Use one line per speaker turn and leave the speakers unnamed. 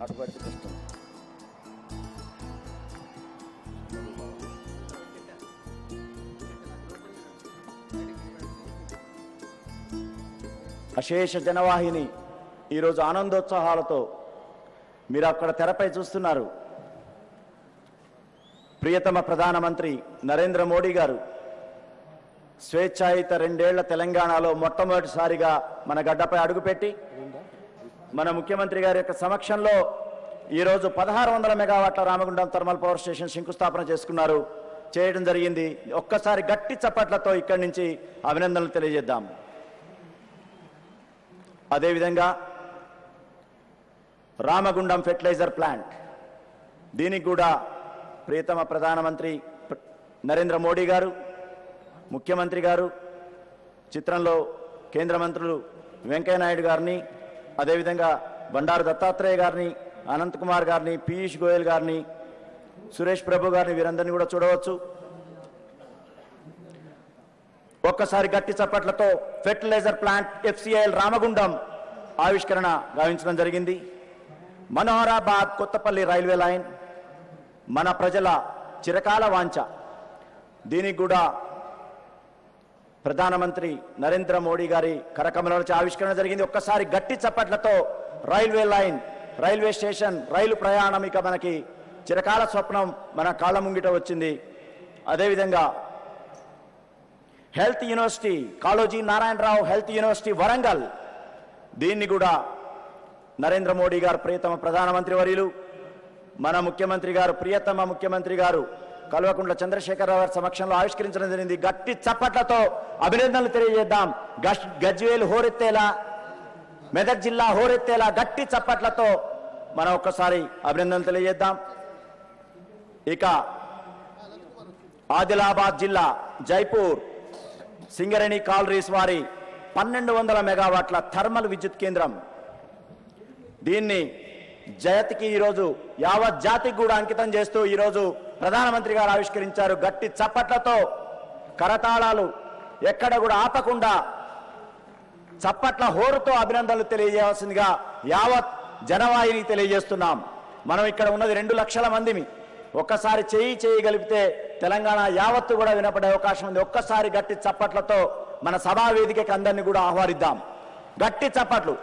అటుపడితే కష్టం. అశేష జనవాహిని ఈరోజు ఆనందోత్సాహాలతో మీరు అక్కడ తెరపై చూస్తున్నారు. ప్రియతమ ప్రధానమంత్రి నరేంద్ర మోడీ గారు స్వేచ్ఛాయుత 2 ఏళ్ల తెలంగాణలో మొట్టమొదటిసారిగా మన గడ్డపై అడుగుపెట్టి మన ముఖ్యమంత్రి గారి యొక్క సమక్షంలో ఈరోజు 1600 మెగావాట్ల రామగుండం థర్మల్ పవర్ స్టేషన్ శంకుస్థాపన చేయడం జరిగింది. ఒక్కసారి గట్టి చప్పట్లతో ఇక్కడి నుంచి అభినందనలు తెలియజేద్దాం. అదేవిధంగా రామగుండం ఫెర్టిలైజర్ ప్లాంట్, దీనికి కూడా ప్రియతమ ప్రధానమంత్రి నరేంద్ర మోడీ గారు, ముఖ్యమంత్రి గారు, చిత్రంలో కేంద్ర మంత్రులు వెంకయ్యనాయుడు గారిని, అదేవిధంగా బండారు దత్తాత్రేయ గారిని, అనంత్ కుమార్ గారిని, పీయూష్ గోయల్ గారిని, సురేష్ ప్రభు గారిని, వీరందరినీ కూడా చూడవచ్చు. ఒక్కసారి గట్టి చప్పట్లతో ఫెర్టిలైజర్ ప్లాంట్ FCIL రామగుండం ఆవిష్కరణ గావించడం జరిగింది. మనోహరాబాద్ కొత్తపల్లి రైల్వే లైన్ మన ప్రజల చిరకాల వాంఛ. దీనికి కూడా ప్రధానమంత్రి నరేంద్ర మోడీ గారి కరకమలతో ఆవిష్కరణ జరిగింది. ఒక్కసారి గట్టి చప్పట్లతో రైల్వే లైన్, రైల్వే స్టేషన్, రైలు ప్రయాణం ఇక మనకి చిరకాల స్వప్నం మన కాళ్ళ ముంగిట వచ్చింది. అదేవిధంగా health university, Kaloji Narayana Rao health university Warangal, దీన్ని కూడా నరేంద్ర మోడీ గారు ప్రియతమ ప్రధానమంత్రి వర్యులు, మన ముఖ్యమంత్రి గారు, ప్రియతమ ముఖ్యమంత్రి గారు కల్వకుంట్ల చంద్రశేఖరరావు గారి సమక్షంలో ఆవిష్కరించడం జరిగింది. గట్టి చప్పట్లతో అభినందనలు తెలియజేద్దాం. గజ్వేల్ హోరెత్తేలా, మెదక్ జిల్లా హోరెత్తేలా గట్టి చప్పట్లతో మనం ఒక్కసారి అభినందనలు తెలియజేద్దాం. ఇక ఆదిలాబాద్ జిల్లా జైపూర్ సింగరేణి కాలరీస్ వారి 1200 మెగావాట్ల థర్మల్ విద్యుత్ కేంద్రం, దీన్ని జయతికి ఈరోజు యావత్ జాతికి కూడా అంకితం చేస్తూ ఈరోజు ప్రధానమంత్రి గారు ఆవిష్కరించారు. గట్టి చప్పట్లతో కరతాళాలు ఎక్కడ కూడా ఆపకుండా చప్పట్ల హోరుతో అభినందనలు తెలియజేయాల్సిందిగా యావత్ జనవాహిని తెలియజేస్తున్నాం. మనం ఇక్కడ ఉన్నది 2 లక్షల మందిమి. ఒక్కసారి చేయగలిగితే తెలంగాణ యావత్తు కూడా వినపడే అవకాశం ఉంది. ఒక్కసారి గట్టి చప్పట్లతో మన సభా వేదికకి అందరినీ కూడా ఆహ్వానిద్దాం. గట్టి చప్పట్లు.